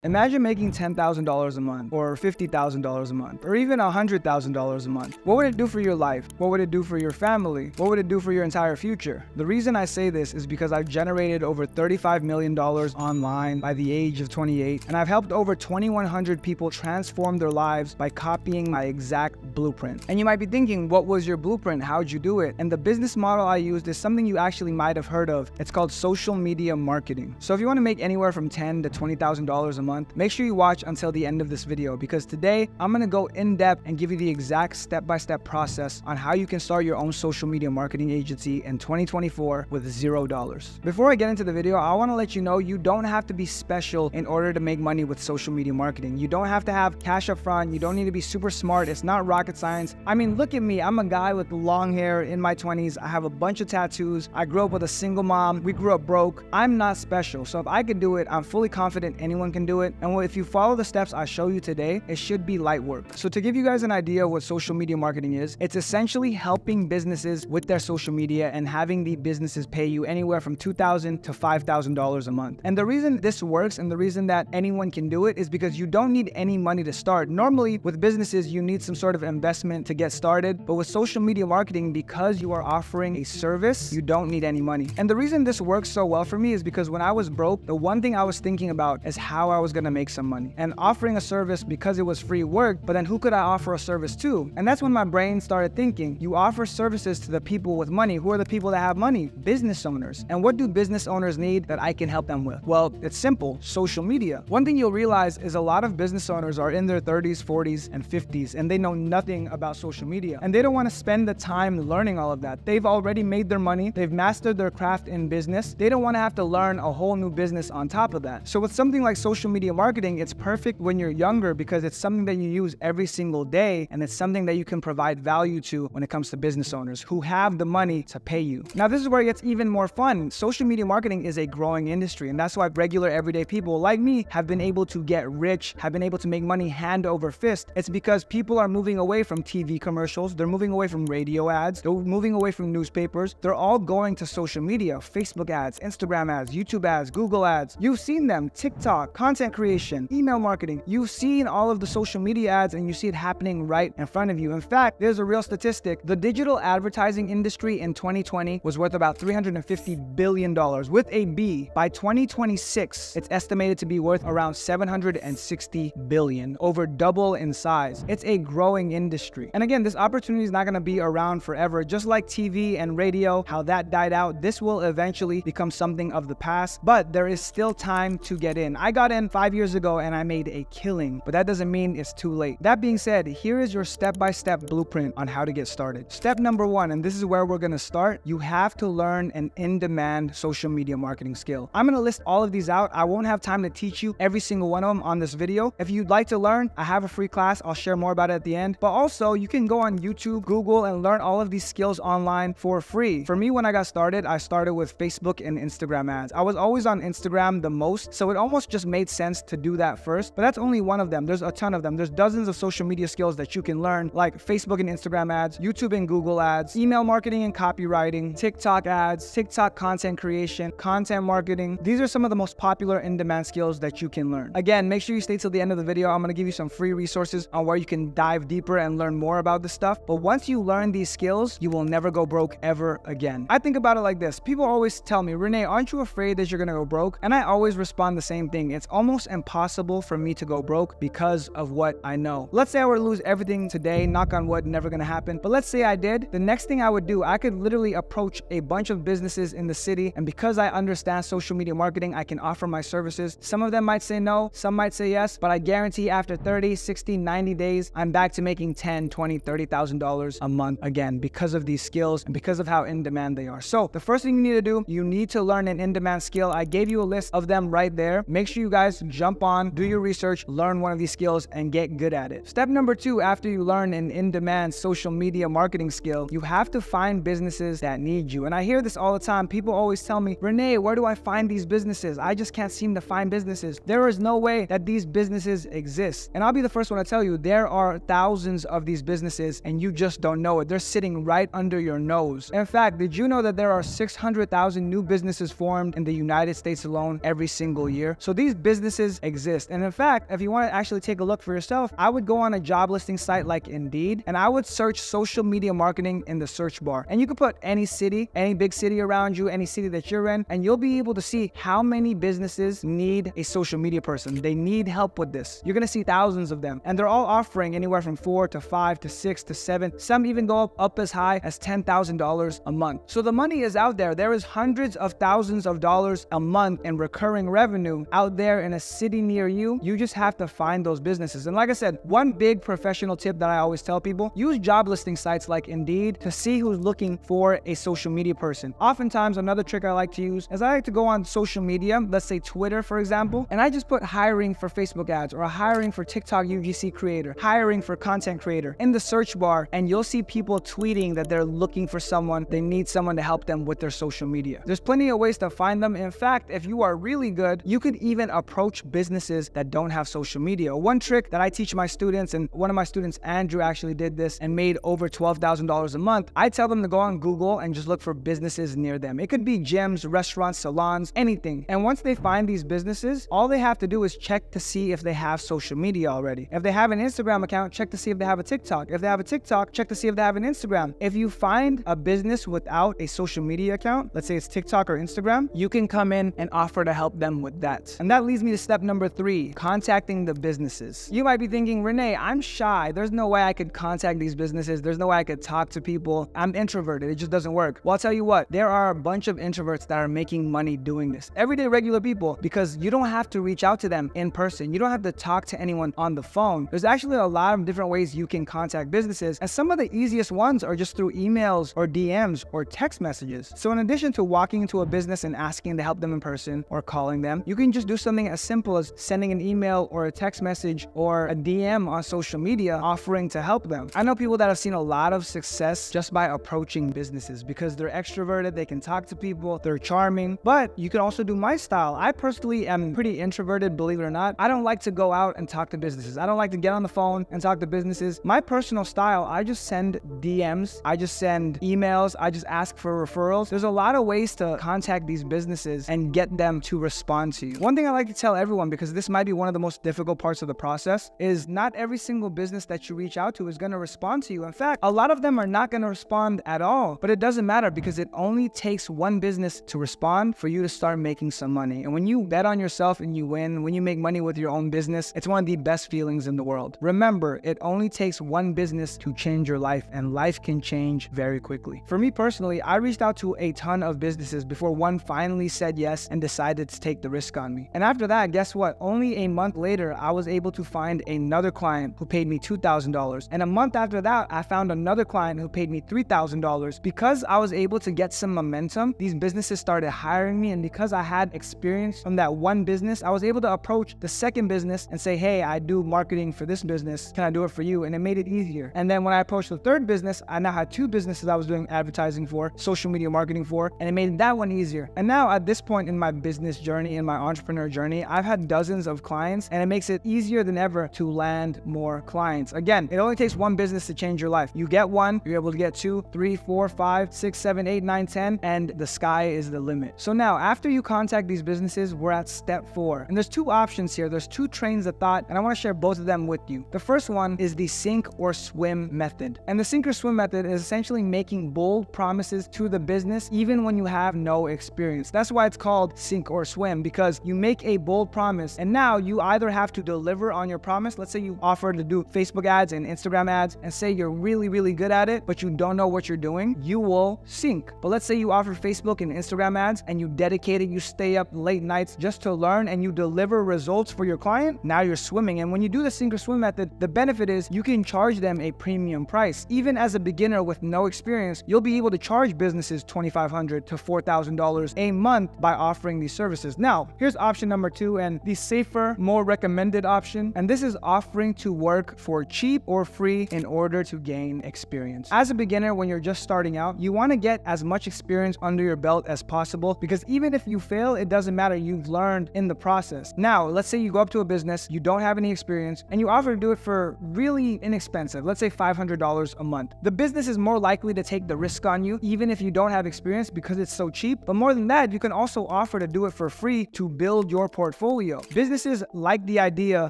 Imagine making $10,000 a month, or $50,000 a month, or even $100,000 a month. What would it do for your life? What would it do for your family? What would it do for your entire future? The reason I say this is because I've generated over $35 million online by the age of 28, and I've helped over 2,100 people transform their lives by copying my exact blueprint. And you might be thinking, what was your blueprint? How'd you do it? And the business model I used is something you actually might have heard of. It's called social media marketing. So if you want to make anywhere from $10,000 to $20,000 a month, make sure you watch until the end of this video, because today I'm going to go in depth and give you the exact step-by-step process on how you can start your own social media marketing agency in 2024 with $0. Before I get into the video, I want to let you know you don't have to be special in order to make money with social media marketing. You don't have to have cash up front. You don't need to be super smart. It's not rocket science. I mean, look at me. I'm a guy with long hair in my 20s. I have a bunch of tattoos. I grew up with a single mom. We grew up broke. I'm not special. So if I could do it, I'm fully confident anyone can do it. And if you follow the steps I show you today, it should be light work. So to give you guys an idea of what social media marketing is, it's essentially helping businesses with their social media and having the businesses pay you anywhere from $2,000 to $5,000 a month. And the reason this works and the reason that anyone can do it is because you don't need any money to start. Normally with businesses, you need some sort of investment to get started, but with social media marketing, because you are offering a service, you don't need any money. And the reason this works so well for me is because when I was broke, the one thing I was thinking about is how I was going to make some money. And offering a service because it was free work, but then who could I offer a service to? And that's when my brain started thinking, you offer services to the people with money. Who are the people that have money? Business owners. And what do business owners need that I can help them with? Well, it's simple: social media. One thing you'll realize is a lot of business owners are in their 30s, 40s, and 50s, and they know nothing about social media. And they don't want to spend the time learning all of that. They've already made their money. They've mastered their craft in business. They don't want to have to learn a whole new business on top of that. So with something like social media marketing, it's perfect when you're younger because it's something that you use every single day, and it's something that you can provide value to when it comes to business owners who have the money to pay you. Now, this is where it gets even more fun. Social media marketing is a growing industry, and that's why regular everyday people like me have been able to get rich, have been able to make money hand over fist. It's because people are moving away from TV commercials. They're moving away from radio ads. They're moving away from newspapers. They're all going to social media: Facebook ads, Instagram ads, YouTube ads, Google ads. You've seen them: TikTok, content creation, email marketing. You've seen all of the social media ads, and you see it happening right in front of you. In fact, there's a real statistic. The digital advertising industry in 2020 was worth about $350 billion with a B. By 2026, it's estimated to be worth around $760 billion, over double in size. It's a growing industry. And again, this opportunity is not going to be around forever. Just like TV and radio, how that died out, this will eventually become something of the past, but there is still time to get in. I got in 5 years ago and I made a killing, but that doesn't mean it's too late. That being said, here is your step-by-step blueprint on how to get started. Step number one, and this is where we're going to start, you have to learn an in-demand social media marketing skill. I'm going to list all of these out. I won't have time to teach you every single one of them on this video. If you'd like to learn, I have a free class. I'll share more about it at the end. But also, you can go on YouTube, Google, and learn all of these skills online for free. For me, when I got started, I started with Facebook and Instagram ads. I was always on Instagram the most, so it almost just made sense to do that first. But that's only one of them. There's a ton of them. There's dozens of social media skills that you can learn, like Facebook and Instagram ads, YouTube and Google ads, email marketing and copywriting, TikTok ads, TikTok content creation, content marketing. These are some of the most popular in-demand skills that you can learn. Again, make sure you stay till the end of the video. I'm going to give you some free resources on where you can dive deeper and learn more about this stuff. But once you learn these skills, you will never go broke ever again. I think about it like this. People always tell me, Rene, aren't you afraid that you're going to go broke? And I always respond the same thing. It's almost impossible for me to go broke because of what I know. Let's say I were to lose everything today, knock on wood, never going to happen. But let's say I did. The next thing I would do, I could literally approach a bunch of businesses in the city. And because I understand social media marketing, I can offer my services. Some of them might say no, some might say yes, but I guarantee after 30, 60, 90 days, I'm back to making $10,000, $20,000, $30,000 a month again because of these skills and because of how in demand they are. So the first thing you need to do, you need to learn an in-demand skill. I gave you a list of them right there. Make sure you guys jump on, do your research, learn one of these skills, and get good at it. Step number two, after you learn an in-demand social media marketing skill, you have to find businesses that need you. And I hear this all the time. People always tell me, Rene, where do I find these businesses? I just can't seem to find businesses. There is no way that these businesses exist. And I'll be the first one to tell you, there are thousands of these businesses and you just don't know it. They're sitting right under your nose. In fact, did you know that there are 600,000 new businesses formed in the United States alone every single year? So these businesses businesses exist. And in fact, if you want to actually take a look for yourself, I would go on a job listing site like Indeed, and I would search social media marketing in the search bar. And you could put any city, any big city around you, any city that you're in, and you'll be able to see how many businesses need a social media person. They need help with this. You're going to see thousands of them, and they're all offering anywhere from 4 to 5 to 6 to 7. Some even go up as high as $10,000 a month. So the money is out there. There is hundreds of thousands of dollars a month in recurring revenue out there in a city near you. You just have to find those businesses. And like I said, one big professional tip that I always tell people, use job listing sites like Indeed to see who's looking for a social media person. Oftentimes, another trick I like to use is I like to go on social media, let's say Twitter, for example, and I just put hiring for Facebook ads or hiring for TikTok UGC creator, hiring for content creator in the search bar, and you'll see people tweeting that they're looking for someone, they need someone to help them with their social media. There's plenty of ways to find them. In fact, if you are really good, you could even approach businesses that don't have social media. One trick that I teach my students, and one of my students, Andrew, actually did this and made over $12,000 a month. I tell them to go on Google and just look for businesses near them. It could be gyms, restaurants, salons, anything. And once they find these businesses, all they have to do is check to see if they have social media already. If they have an Instagram account, check to see if they have a TikTok. If they have a TikTok, check to see if they have an Instagram. If you find a business without a social media account, let's say it's TikTok or Instagram, you can come in and offer to help them with that. And that leads me to step number 3, contacting the businesses. You might be thinking, Rene, I'm shy. There's no way I could contact these businesses. There's no way I could talk to people. I'm introverted. It just doesn't work. Well, I'll tell you what, there are a bunch of introverts that are making money doing this. Everyday regular people, because you don't have to reach out to them in person. You don't have to talk to anyone on the phone. There's actually a lot of different ways you can contact businesses, and some of the easiest ones are just through emails or DMs or text messages. So in addition to walking into a business and asking to help them in person or calling them, you can just do something as simple as sending an email or a text message or a DM on social media offering to help them. I know people that have seen a lot of success just by approaching businesses because they're extroverted, they can talk to people, they're charming, but you can also do my style. I personally am pretty introverted, believe it or not. I don't like to go out and talk to businesses. I don't like to get on the phone and talk to businesses. My personal style, I just send DMs, I just send emails, I just ask for referrals. There's a lot of ways to contact these businesses and get them to respond to you. One thing I like to tell everyone, because this might be one of the most difficult parts of the process, is not every single business that you reach out to is going to respond to you. In fact, a lot of them are not going to respond at all, but it doesn't matter because it only takes one business to respond for you to start making some money. And when you bet on yourself and you win, when you make money with your own business, it's one of the best feelings in the world. Remember, it only takes one business to change your life, and life can change very quickly. For me personally, I reached out to a ton of businesses before one finally said yes and decided to take the risk on me. And after that, guess what? Only a month later, I was able to find another client who paid me $2,000. And a month after that, I found another client who paid me $3,000. Because I was able to get some momentum, these businesses started hiring me. And because I had experience from that one business, I was able to approach the second business and say, hey, I do marketing for this business. Can I do it for you? And it made it easier. And then when I approached the third business, I now had 2 businesses I was doing advertising for, social media marketing for, and it made that one easier. And now at this point in my business journey, in my entrepreneur journey, I've had dozens of clients, and it makes it easier than ever to land more clients. Again, it only takes one business to change your life. You get one, you're able to get 2, 3, 4, 5, 6, 7, 8, 9, 10, and the sky is the limit. So now after you contact these businesses, we're at step 4. And there's 2 options here. There's 2 trains of thought, and I want to share both of them with you. The first one is the sink or swim method. And the sink or swim method is essentially making bold promises to the business even when you have no experience. That's why it's called sink or swim, because you make a bold promise and now you either have to deliver on your promise. Let's say you offer to do Facebook ads and Instagram ads and say you're really, really good at it, but you don't know what you're doing, you will sink. But let's say you offer Facebook and Instagram ads and you dedicate it, you stay up late nights just to learn and you deliver results for your client, now you're swimming. And when you do the sink or swim method, the benefit is you can charge them a premium price. Even as a beginner with no experience, you'll be able to charge businesses $2,500 to $4,000 a month by offering these services. Now, here's option number 2 and the safer, more recommended option. And this is offering to work for cheap or free in order to gain experience. As a beginner, when you're just starting out, you want to get as much experience under your belt as possible, because even if you fail, it doesn't matter. You've learned in the process. Now, let's say you go up to a business, you don't have any experience, and you offer to do it for really inexpensive, let's say $500 a month. The business is more likely to take the risk on you, even if you don't have experience, because it's so cheap. But more than that, you can also offer to do it for free to build your portfolio portfolio. Businesses like the idea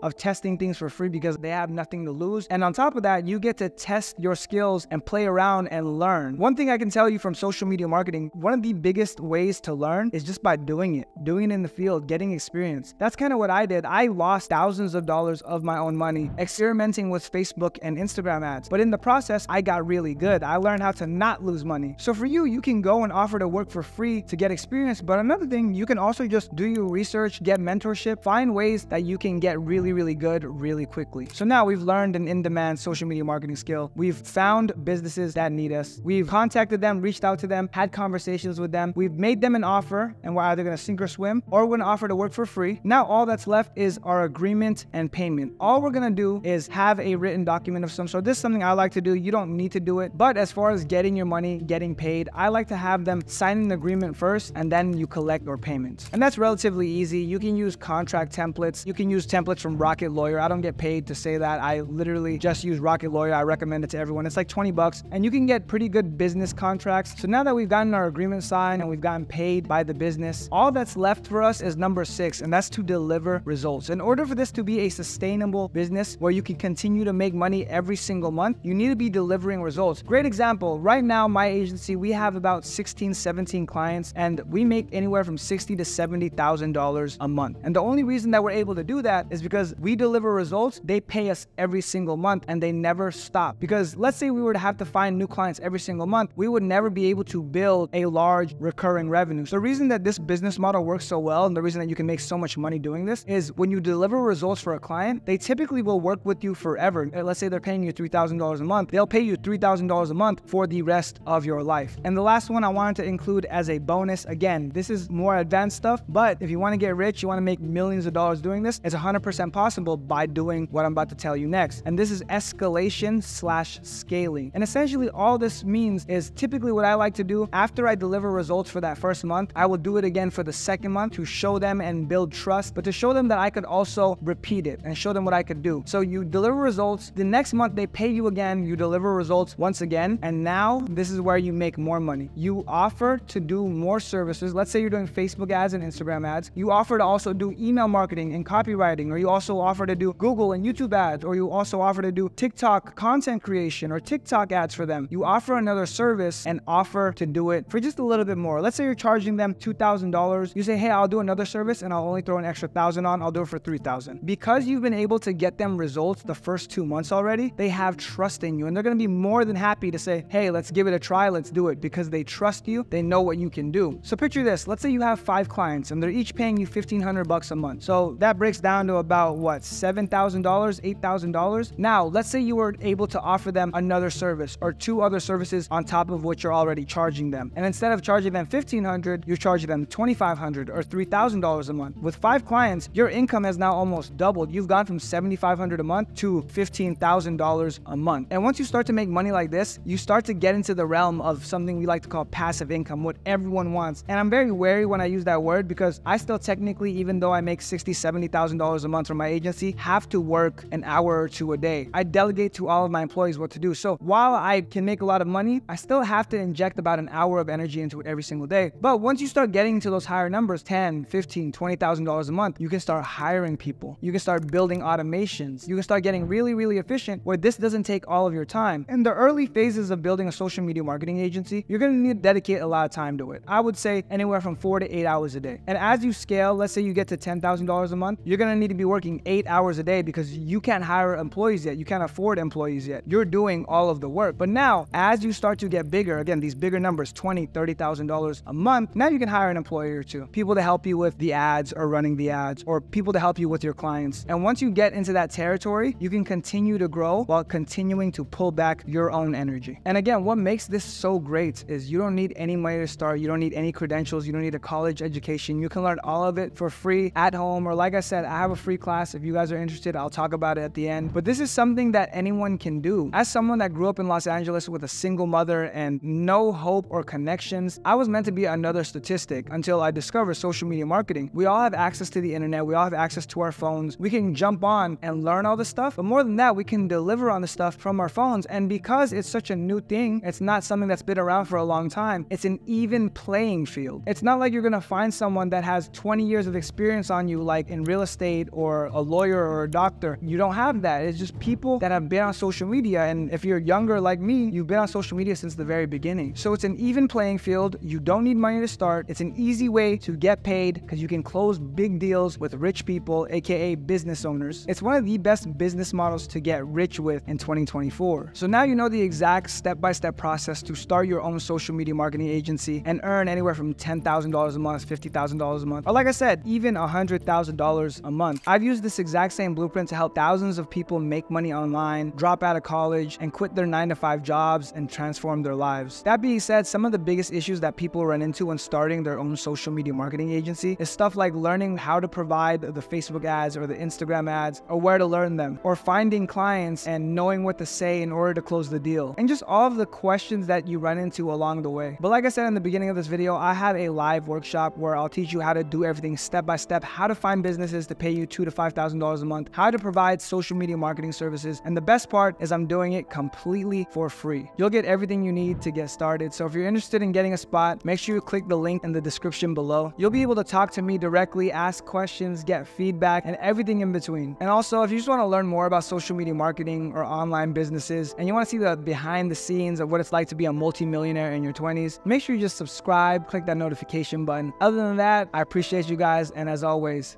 of testing things for free because they have nothing to lose. And on top of that, you get to test your skills and play around and learn. One thing I can tell you from social media marketing, one of the biggest ways to learn is just by doing it in the field, getting experience. That's kind of what I did. I lost thousands of dollars of my own money experimenting with Facebook and Instagram ads. But in the process, I got really good. I learned how to not lose money. So for you, you can go and offer to work for free to get experience. But another thing, you can also just do your research, get mentorship, find ways that you can get really, really good really quickly. So now we've learned an in-demand social media marketing skill. We've found businesses that need us. We've contacted them, reached out to them, had conversations with them. We've made them an offer, and we're either going to sink or swim, or we're going to offer to work for free. Now all that's left is our agreement and payment. All we're going to do is have a written document of some sort. This is something I like to do. You don't need to do it. But as far as getting your money, getting paid, I like to have them sign an agreement first, and then you collect your payments. And that's relatively easy. You can use contract templates. You can use templates from Rocket Lawyer. I don't get paid to say that. I literally just use Rocket Lawyer. I recommend it to everyone. It's like 20 bucks, and you can get pretty good business contracts. So now that we've gotten our agreement signed and we've gotten paid by the business, all that's left for us is number 6, and that's to deliver results. In order for this to be a sustainable business where you can continue to make money every single month, you need to be delivering results. Great example, right now my agency, we have about 16, 17 clients, and we make anywhere from $60,000 to $70,000 a month. And the only reason that we're able to do that is because we deliver results. They pay us every single month, and they never stop. Because let's say we were to have to find new clients every single month, we would never be able to build a large recurring revenue. So the reason that this business model works so well, and the reason that you can make so much money doing this, is when you deliver results for a client, they typically will work with you forever. Let's say they're paying you $3,000 a month. They'll pay you $3,000 a month for the rest of your life. And the last one I wanted to include as a bonus, again, this is more advanced stuff, but if you want to get rich, you want to make millions of dollars doing this, it's 100% possible by doing what I'm about to tell you next. And this is escalation/scaling. And essentially all this means is typically what I like to do after I deliver results for that first month, I will do it again for the second month to show them and build trust, but to show them that I could also repeat it and show them what I could do. So you deliver results, the next month they pay you again, you deliver results once again, and now this is where you make more money. You offer to do more services. Let's say you're doing Facebook ads and Instagram ads. You offer to also do email marketing and copywriting, or you also offer to do Google and YouTube ads, or you also offer to do TikTok content creation or TikTok ads for them. You offer another service and offer to do it for just a little bit more. Let's say you're charging them $2,000. You say, hey, I'll do another service and I'll only throw an extra $1,000 on. I'll do it for $3,000. Because you've been able to get them results the first 2 months already, they have trust in you, and they're going to be more than happy to say, hey, let's give it a try. Let's do it, because they trust you. They know what you can do. So picture this. Let's say you have 5 clients and they're each paying you $1,500 a month. So that breaks down to about what, $7,000, $8,000. Now, let's say you were able to offer them another service or 2 other services on top of what you're already charging them. And instead of charging them $1,500, you're charging them $2,500 or $3,000 a month. With 5 clients, your income has now almost doubled. You've gone from $7,500 a month to $15,000 a month. And once you start to make money like this, you start to get into the realm of something we like to call passive income, what everyone wants. And I'm very wary when I use that word, because I still technically, even though I make $60,000, $70,000 a month from my agency, have to work an hour or 2 a day. I delegate to all of my employees what to do. So while I can make a lot of money, I still have to inject about an hour of energy into it every single day. But once you start getting into those higher numbers, $10,000, $15,000, $20,000 a month, you can start hiring people. You can start building automations. You can start getting really, really efficient where this doesn't take all of your time. In the early phases of building a social media marketing agency, you're going to need to dedicate a lot of time to it. I would say anywhere from 4 to 8 hours a day. And as you scale, let's say you get to $10,000 a month, you're going to need to be working 8 hours a day, because you can't hire employees yet. You can't afford employees yet. You're doing all of the work. But now, as you start to get bigger, again, these bigger numbers, $20,000, $30,000 a month, now you can hire an employee or 2. People to help you with the ads or running the ads, or people to help you with your clients. And once you get into that territory, you can continue to grow while continuing to pull back your own energy. And again, what makes this so great is you don't need any money to start. You don't need any credentials. You don't need a college education. You can learn all of it for free at home. Or like I said, I have a free class. If you guys are interested, I'll talk about it at the end. But this is something that anyone can do. As someone that grew up in Los Angeles with a single mother and no hope or connections, I was meant to be another statistic until I discovered social media marketing. We all have access to the internet. We all have access to our phones. We can jump on and learn all this stuff. But more than that, we can deliver on the stuff from our phones. And because it's such a new thing, it's not something that's been around for a long time. It's an even playing field. It's not like you're going to find someone that has 20 years of experience experience on you like in real estate or a lawyer or a doctor. You don't have that. It's just people that have been on social media. And if you're younger like me, you've been on social media since the very beginning. So it's an even playing field. You don't need money to start. It's an easy way to get paid because you can close big deals with rich people, aka business owners. It's one of the best business models to get rich with in 2024. So now you know the exact step-by-step process to start your own social media marketing agency and earn anywhere from $10,000 a month, $50,000 a month, or like I said, even $100,000 a month. I've used this exact same blueprint to help thousands of people make money online, drop out of college, and quit their 9-to-5 jobs and transform their lives. That being said, some of the biggest issues that people run into when starting their own social media marketing agency is stuff like learning how to provide the Facebook ads or the Instagram ads, or where to learn them, or finding clients and knowing what to say in order to close the deal, and just all of the questions that you run into along the way. But like I said in the beginning of this video, I have a live workshop where I'll teach you how to do everything step by step, how to find businesses to pay you $2,000 to $5,000 a month, how to provide social media marketing services, and the best part is I'm doing it completely for free. You'll get everything you need to get started. So if you're interested in getting a spot, make sure you click the link in the description below. You'll be able to talk to me directly, ask questions, get feedback, and everything in between. And also, if you just want to learn more about social media marketing or online businesses, and you want to see the behind the scenes of what it's like to be a multi-millionaire in your 20s, make sure you just subscribe, click that notification button. Other than that, I appreciate you guys, and as always,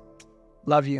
love you.